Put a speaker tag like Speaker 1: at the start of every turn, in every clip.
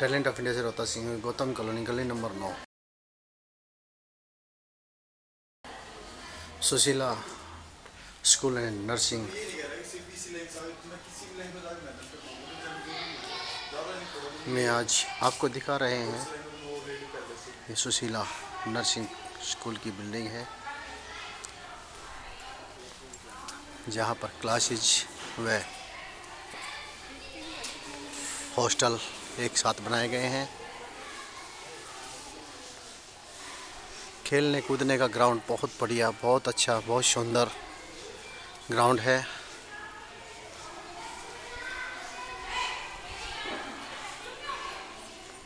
Speaker 1: Talent of India से Rohta Singh, Gautam colony, गली number 9, Sushila school and nursing. में आज आपको दिखा रहे हैं, ये सुशीला नर्सिंग स्कूल की बिल्डिंग है, जहाँ पर क्लासेज व हॉस्टल एक साथ बनाए गए हैं। खेलने कूदने का ग्राउंड बहुत बढ़िया, बहुत अच्छा, बहुत सुंदर ग्राउंड है,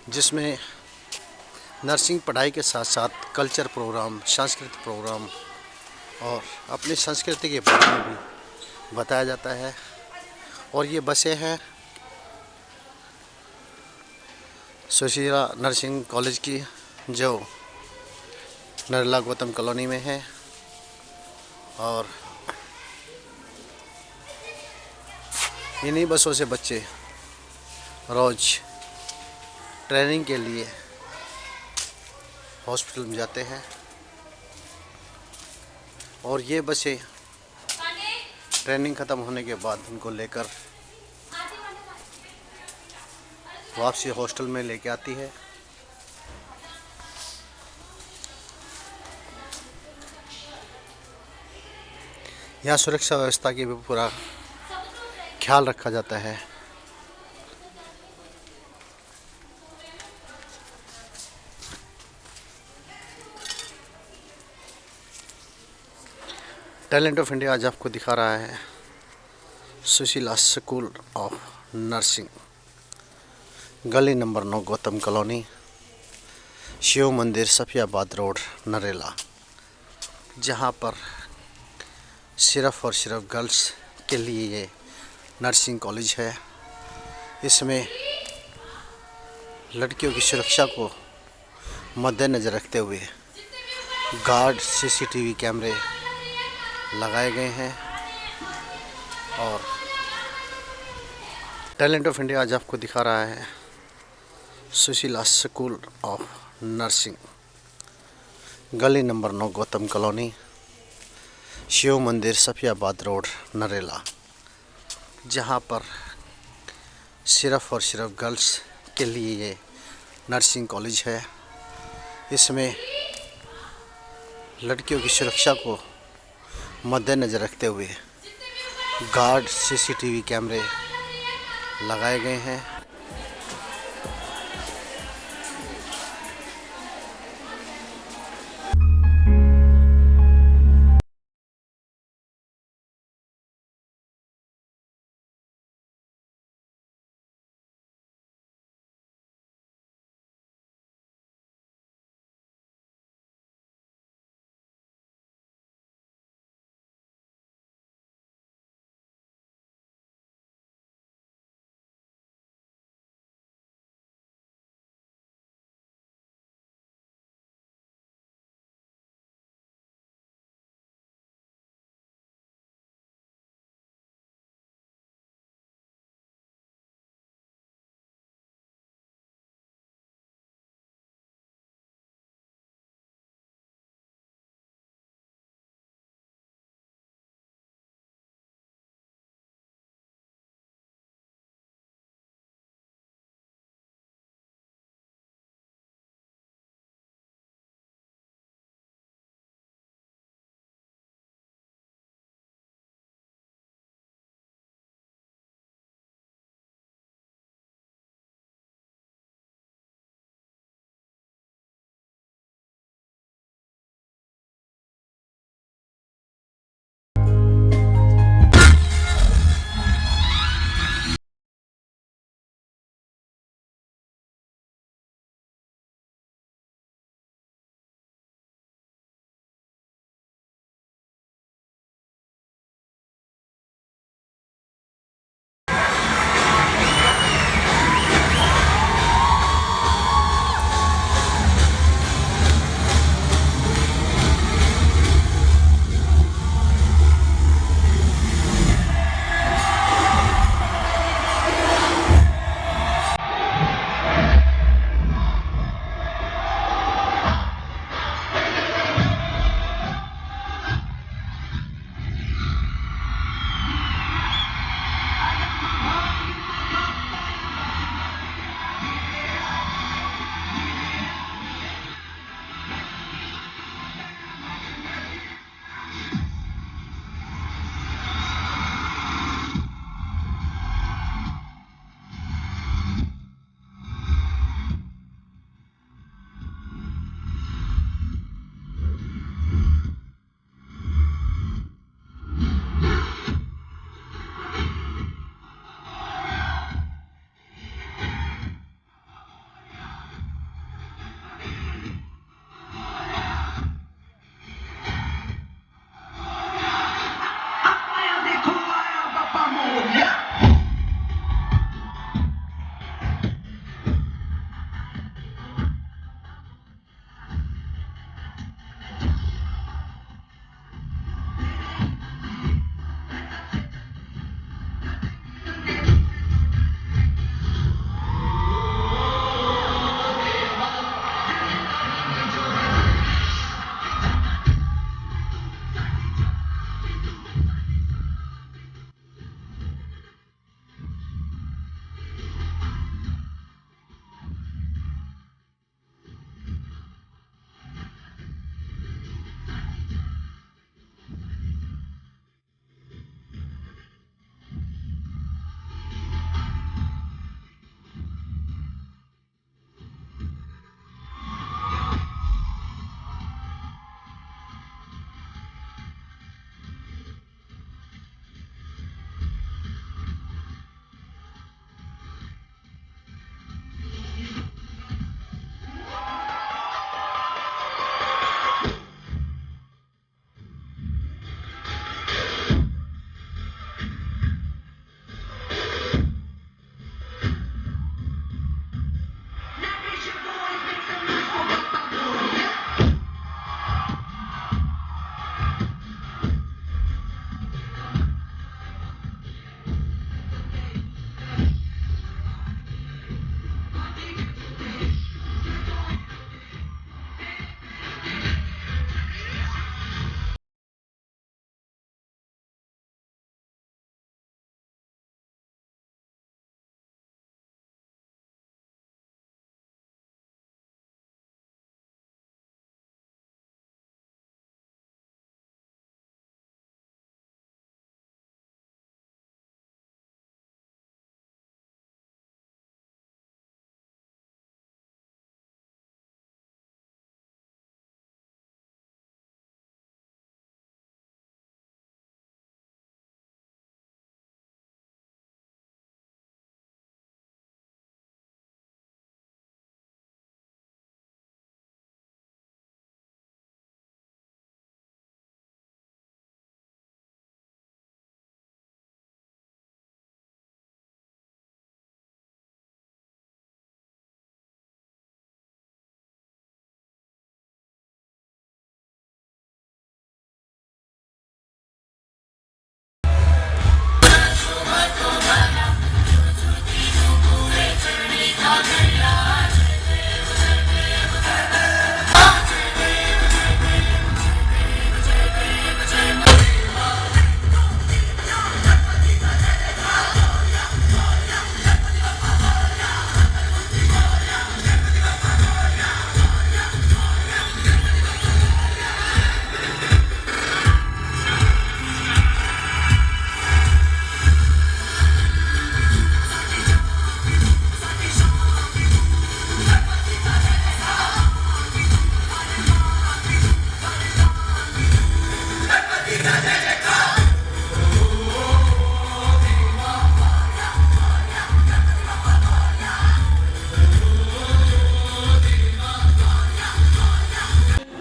Speaker 1: जिसमें नर्सिंग पढ़ाई के साथ साथ कल्चर प्रोग्राम, सांस्कृतिक प्रोग्राम और अपनी संस्कृति के बारे में भी बताया जाता है। और ये बसें हैं सुशीला नर्सिंग कॉलेज की, जो नरेला गौतम कॉलोनी में है। और इन्हीं बसों से बच्चे रोज़ ट्रेनिंग के लिए हॉस्पिटल में जाते हैं, और ये बसें ट्रेनिंग ख़त्म होने के बाद उनको लेकर वापसी हॉस्टल में लेके आती है। यहाँ सुरक्षा व्यवस्था की भी पूरा ख्याल रखा जाता है। टैलेंट ऑफ इंडिया आज आपको दिखा रहा है सुशीला स्कूल ऑफ नर्सिंग, गली नंबर 9, गौतम कॉलोनी, शिव मंदिर, सफियाबाद रोड, नरेला, जहाँ पर सिर्फ़ और सिर्फ गर्ल्स के लिए ये नर्सिंग कॉलेज है। इसमें लड़कियों की सुरक्षा को मद्देनज़र रखते हुए गार्ड सीसीटीवी कैमरे लगाए गए हैं। और टैलेंट ऑफ इंडिया आज आपको दिखा रहा है सुशीला स्कूल ऑफ नर्सिंग, गली नंबर 9, गौतम कॉलोनी, शिव मंदिर, सफियाबाद रोड, नरेला, जहाँ पर सिर्फ़ और सिर्फ गर्ल्स के लिए ये नर्सिंग कॉलेज है। इसमें लड़कियों की सुरक्षा को मद्देनज़र रखते हुए गार्ड सीसीटीवी कैमरे लगाए गए हैं।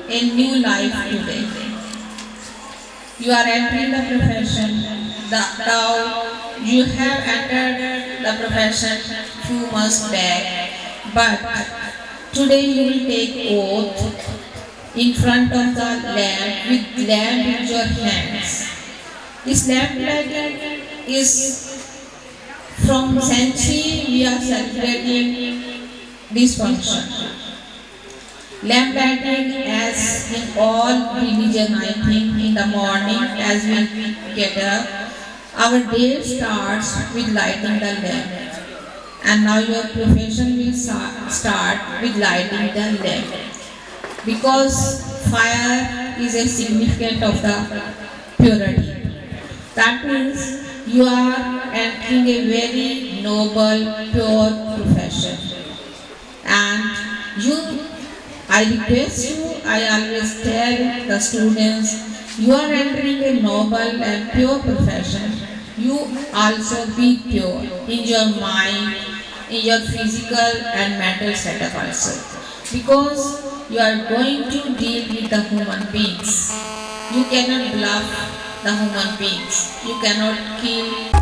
Speaker 2: a new life today. You are entering the profession. Now you have entered the profession few months back, but today you will take oath in front of the lamp with lamp in your hands. This lamp lighting is from century we are celebrating this function. Lamp lighting as in all religion, I think, in the morning as we get up, Our day starts with lighting the lamp, and now your profession will start with lighting the lamp, because fire is a significant of the purity. That means you are entering a very noble, pure profession. And you, I request you, I always tell the students, you are entering a noble and pure profession. You also be pure in your mind, in your physical and mental setup also. Because you are going to deal with the human beings. You cannot bluff the human beings. You cannot kill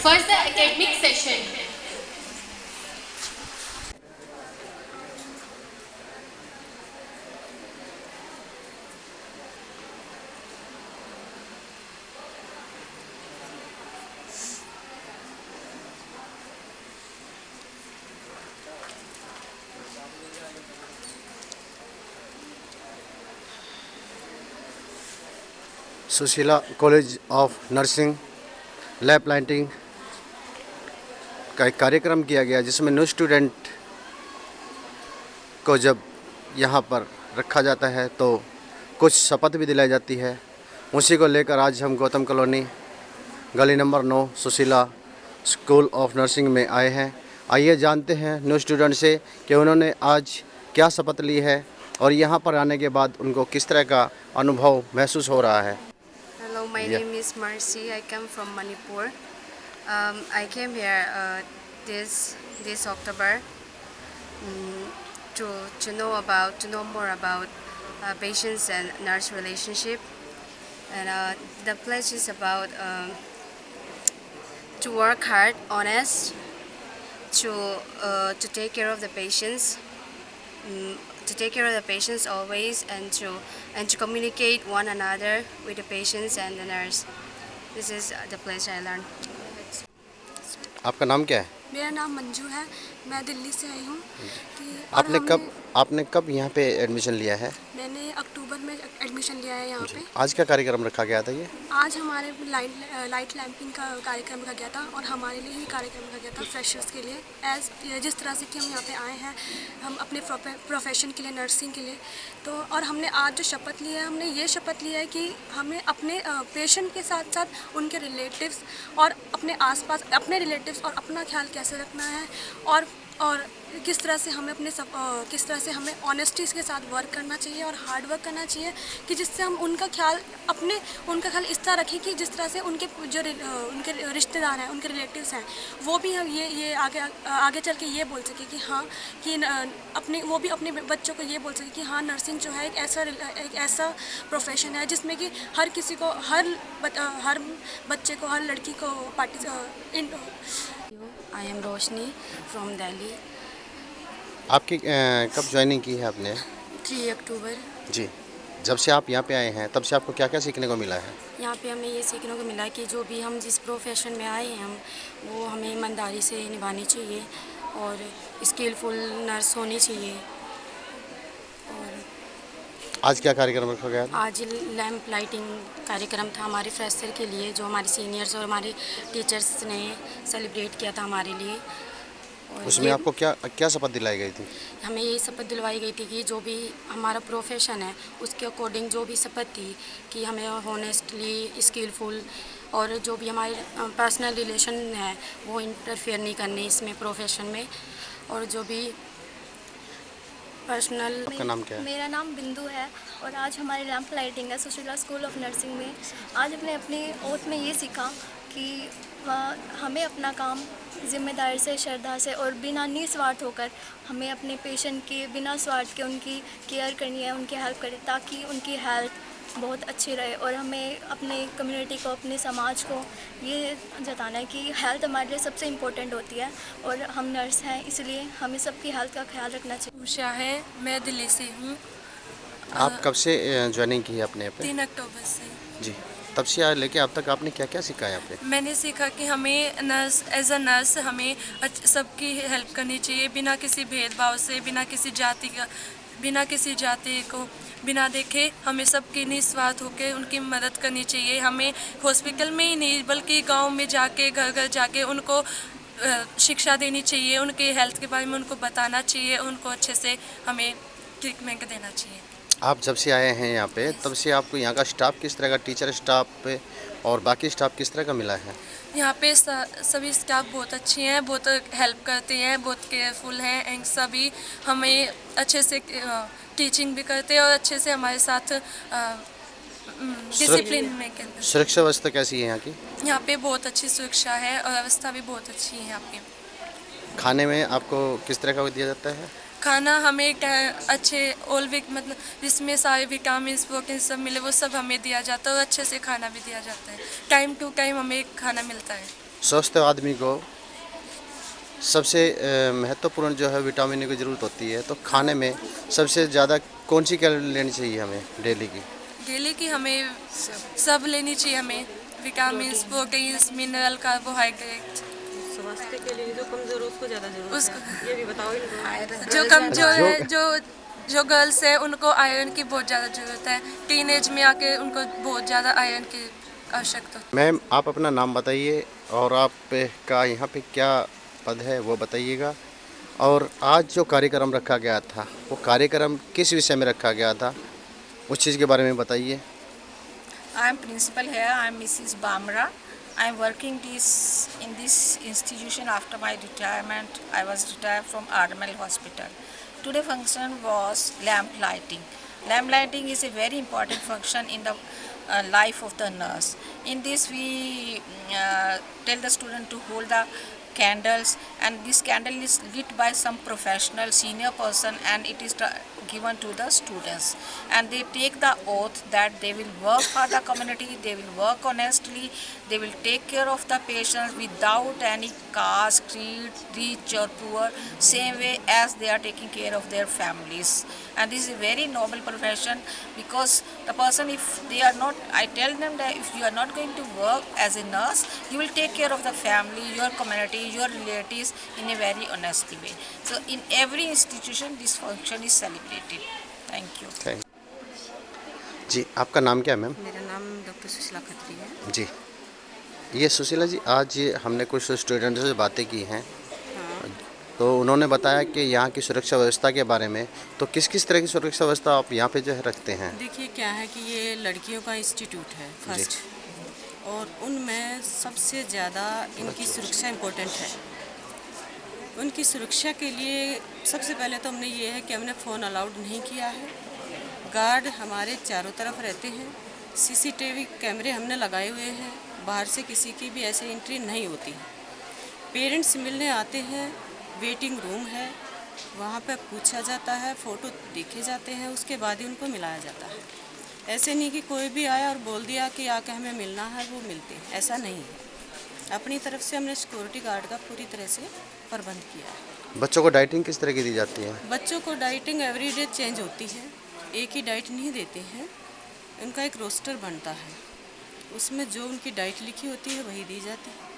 Speaker 3: First, the academic session.
Speaker 1: Sushila college of nursing lab planting का एक कार्यक्रम किया गया, जिसमें new student को जब यहाँ पर रखा जाता है तो कुछ शपथ भी दिलाई जाती है। उसी को लेकर आज हम गौतम कॉलोनी गली number 9 Sushila school of nursing में आए हैं। आइए जानते हैं न्यू स्टूडेंट से कि उन्होंने आज क्या शपथ ली है और यहाँ पर आने के बाद उनको किस तरह का अनुभव महसूस हो रहा है।
Speaker 4: Hello, my name is Marcy. I come from Manipur. I came here this October to know more about patients and nurse relationship, and the pledge is about to work hard, honest, to take care of the patients. To take care of the patients always, and to communicate one another with the patients and the nurse. This is the place I learned.
Speaker 1: आपका नाम क्या है?
Speaker 5: मेरा नाम मंजू है, मैं दिल्ली से आई हूँ।
Speaker 1: आपने कब यहाँ पे एडमिशन लिया है?
Speaker 5: मैंने अक्टूबर में एडमिशन लिया है यहाँ पे।
Speaker 1: आज क्या कार्यक्रम रखा गया था ये?
Speaker 5: आज हमारे लाइट लैंपिंग का कार्यक्रम रखा गया था और हमारे लिए ही कार्यक्रम रखा गया था फ्रेशर्स के लिए। जिस तरह से कि हम यहाँ पे आए हैं, हम अपने प्रोफेशन के लिए, नर्सिंग के लिए, तो और हमने आज जो शपथ ली है, हमने ये शपथ लिया है कि हमें अपने पेशेंट के साथ साथ उनके रिलेटिव्स और अपने आसपास अपने रिलेटिव्स और अपना ख्याल कैसे रखना है, और किस तरह से हमें ऑनेस्टी के साथ वर्क करना चाहिए और हार्ड वर्क करना चाहिए, कि जिससे हम उनका ख्याल इस तरह रखें कि जिस तरह से उनके उनके रिश्तेदार हैं, उनके रिलेटिव्स हैं, वो भी हम ये आगे चल के ये बोल सके कि हाँ, कि वो भी अपने बच्चों को ये बोल सके कि हाँ, नर्सिंग जो है एक ऐसा प्रोफेशन है जिसमें कि हर किसी को, हर बच्चे को, हर लड़की को
Speaker 4: I am Roshni from Delhi.
Speaker 1: आपकी कब ज्वाइनिंग की है आपने?
Speaker 4: 3 अक्टूबर।
Speaker 1: जी, जब से आप यहाँ पे आए हैं तब से आपको क्या क्या सीखने को मिला है?
Speaker 4: यहाँ पे हमें ये सीखने को मिला कि जो भी हम जिस प्रोफेशन में आए हैं वो हमें ईमानदारी से निभानी चाहिए और स्किलफुल नर्स होनी चाहिए। और
Speaker 1: आज क्या कार्यक्रम रखा गया?
Speaker 4: आज लैंप लाइटिंग कार्यक्रम था हमारे फ्रेशर के लिए, जो हमारे सीनियर्स और हमारे टीचर्स ने सेलिब्रेट किया था हमारे लिए। और
Speaker 1: उसमें आपको क्या शपथ दिलाई गई थी?
Speaker 4: हमें ये शपथ दिलवाई गई थी कि जो भी हमारा प्रोफेशन है उसके अकॉर्डिंग जो भी शपथ थी कि हमें हॉनेस्टली, स्किलफुल और जो भी हमारे पर्सनल रिलेशन है वो इंटरफेयर नहीं करने इसमें प्रोफेशन में, और जो भी पर्सनल।
Speaker 1: आपका नाम क्या है?
Speaker 6: मेरा नाम बिंदु है और आज हमारी लैंप लाइटिंग है सुशीला स्कूल ऑफ नर्सिंग में। आज हमने अपनी ओथ में ये सीखा कि हमें अपना काम जिम्मेदारी से, श्रद्धा से और बिना निस्वार्थ होकर हमें अपने पेशेंट की बिना स्वार्थ के उनकी केयर करनी है, उनकी हेल्प करें ताकि उनकी हेल्थ बहुत अच्छी रहे। और हमें अपने कम्युनिटी को, अपने समाज को ये जताना है कि हेल्थ हमारे लिए सबसे इम्पोर्टेंट होती है और हम नर्स हैं, इसलिए हमें सबकी हेल्थ का ख्याल रखना चाहिए।
Speaker 5: उषा है, मैं दिल्ली से हूँ।
Speaker 1: आप कब से ज्वाइनिंग की है अपने पे?
Speaker 5: 3 अक्टूबर से।
Speaker 1: जी, तब से आज लेके अब तक आपने क्या क्या सीखा है यहाँ पे?
Speaker 5: मैंने सीखा कि हमें एज अ नर्स हमें सबकी हेल्प करनी चाहिए, बिना किसी भेदभाव से, बिना किसी जाति को बिना देखे हमें सबकी निस्वार्थ होकर उनकी मदद करनी चाहिए। हमें हॉस्पिटल में ही नहीं बल्कि गांव में जाके, घर घर जाके उनको शिक्षा देनी चाहिए, उनके हेल्थ के बारे में उनको बताना चाहिए, उनको अच्छे से हमें ट्रीटमेंट देना चाहिए।
Speaker 1: आप जब से आए हैं यहाँ पे तब से आपको यहाँ का स्टाफ किस तरह का, टीचर स्टाफ और बाकी स्टाफ किस तरह का मिला है?
Speaker 5: यहाँ पे सभी स्टाफ बहुत अच्छे हैं, बहुत हेल्प करते हैं, बहुत केयरफुल हैं, एंड सभी हमें अच्छे से टीचिंग भी करते हैं और अच्छे से हमारे साथ डिसिप्लिन में करते हैं।
Speaker 1: सुरक्षा व्यवस्था कैसी है यहाँ की?
Speaker 5: यहाँ पे बहुत अच्छी सुरक्षा है और व्यवस्था भी बहुत अच्छी है यहाँ पे।
Speaker 1: खाने में आपको किस तरह का दिया जाता है?
Speaker 5: खाना हमें अच्छे मतलब जिसमें सारे विटामिन, प्रोटीन सब मिले वो सब हमें दिया जाता है और अच्छे से खाना भी दिया जाता है। टाइम टू टाइम हमें खाना मिलता है।
Speaker 1: स्वस्थ आदमी को सबसे महत्वपूर्ण जो है विटामिन की ज़रूरत होती है, तो खाने में सबसे ज़्यादा कौन सी कैलोरी लेनी चाहिए हमें डेली की?
Speaker 3: डेली की हमें सब लेनी चाहिए, हमें विटामिन्स, प्रोटीन्स, मिनरल, कार्बोहाइड्रेट।
Speaker 7: स्वास्थ्य के लिए जो कमजोर है उसको ज़्यादा जरूरत है, ये भी बताओ इनको।
Speaker 3: जो कमजोर है, जो गर्ल्स है, उनको आयरन की बहुत ज़्यादा ज़रूरत है। टीनेज में आके उनको बहुत ज़्यादा आयरन की आवश्यकता।
Speaker 1: मैम, आप अपना नाम बताइए और आप का यहाँ पे क्या पद है वो बताइएगा, और आज जो कार्यक्रम रखा गया था वो कार्यक्रम किस विषय में रखा गया था, उस चीज़ के बारे में बताइए।
Speaker 8: I am principal here. I am Mrs. Bamra. I am working in this institution after my retirement. I was retired from RML Hospital. Today function was lamp lighting. Lamp lighting is a very important function in the life of the nurse. In this we tell the student to hold the candles, and this candle is lit by some professional senior person, and it is given to the students, and they take the oath that they will work for the community, they will work honestly, they will take care of the patients without any caste, creed, rich or poor, same way as they are taking care of their families. And this is a very noble profession, because the person, if they are not, I tell them that if you are not going to work as a nurse, you will take care of the family, your community, your relatives in a very honestly way. So in every institution this function is celebrated. Thank you.
Speaker 1: Thank जी। आपका नाम क्या है ma'am?
Speaker 7: मेरा नाम doctor Sushila Khatri है।
Speaker 1: जी, ये सुशीला जी, आज हमने कुछ स्टूडेंट्स से बातें की हैं, तो उन्होंने बताया कि यहाँ की सुरक्षा व्यवस्था के बारे में, तो किस किस तरह की सुरक्षा व्यवस्था आप यहाँ पे जो है रखते हैं?
Speaker 7: देखिए क्या है कि ये लड़कियों का इंस्टीट्यूट है फर्स्ट, और उनमें सबसे ज़्यादा इनकी सुरक्षा इम्पोर्टेंट है। उनकी सुरक्षा के लिए सबसे पहले तो हमने ये है कि हमने फ़ोन अलाउड नहीं किया है। गार्ड हमारे चारों तरफ रहते हैं, सीसीटीवी कैमरे हमने लगाए हुए हैं, बाहर से किसी की भी ऐसे एंट्री नहीं होती है। पेरेंट्स मिलने आते हैं, वेटिंग रूम है, वहाँ पे पूछा जाता है, फ़ोटो देखे जाते हैं, उसके बाद ही उनको मिलाया जाता है। ऐसे नहीं कि कोई भी आया और बोल दिया कि आके हमें मिलना है, वो मिलते हैं, ऐसा नहीं है। अपनी तरफ से हमने सिक्योरिटी गार्ड का पूरी तरह से प्रबंध किया है।
Speaker 1: बच्चों को डाइटिंग किस तरह की दी जाती है?
Speaker 7: बच्चों को डाइटिंग एवरीडे चेंज होती है, एक ही डाइट नहीं देते हैं, उनका एक रोस्टर बनता है, उसमें जो उनकी डाइट लिखी होती है वही दी जाती है।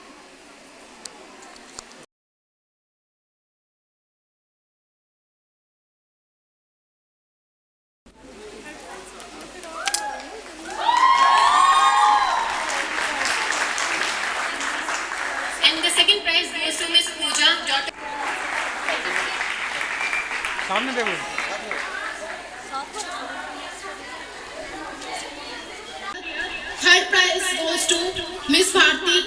Speaker 9: And the second prize goes to Miss Pooja, daughter.
Speaker 10: सामने देखो।
Speaker 2: Third prize goes to Miss Bharti.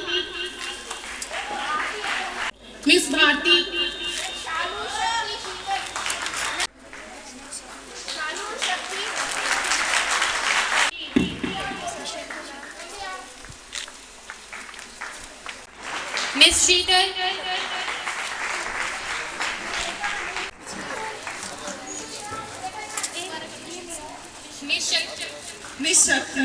Speaker 2: Miss Bharti.
Speaker 9: Miss Sheetal. Miss Shakti.
Speaker 2: Miss Shakti.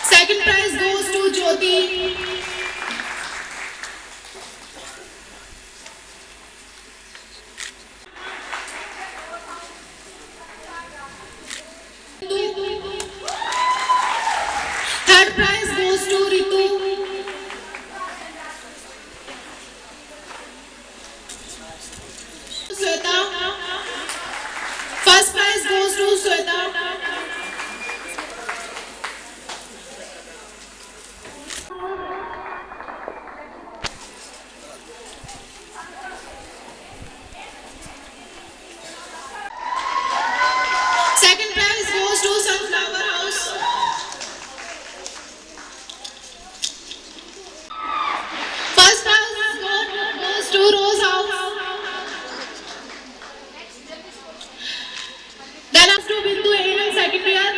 Speaker 2: Second prize goes to Jyoti. Third prize goes to Ritu. Sweta. First prize goes to Sweta. Second prize goes to Sunflower House. First prize goes to Rose House. Then up to Bindu A second year.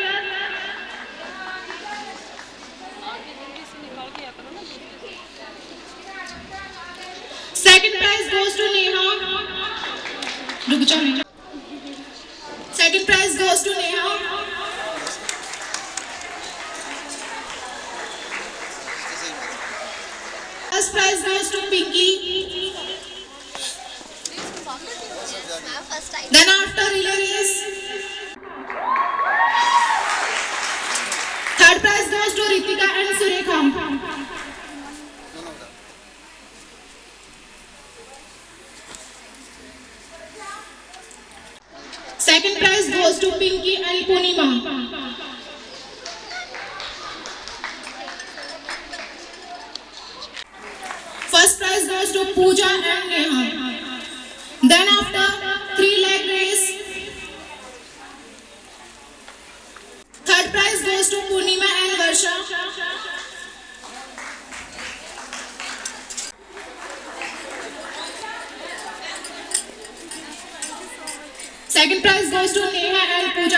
Speaker 2: Second prize goes to Neha. रुक जाओ। Second prize goes to Neha. First prize goes to Pinky. Then after relay race, third prize goes to Ritika and Surekha. Second prize goes to Pinky and Punima. First prize goes to Pooja and Neha. Then after 3-leg race, third prize goes to Punima and Varsha. Second prize goes to Neha and Pooja.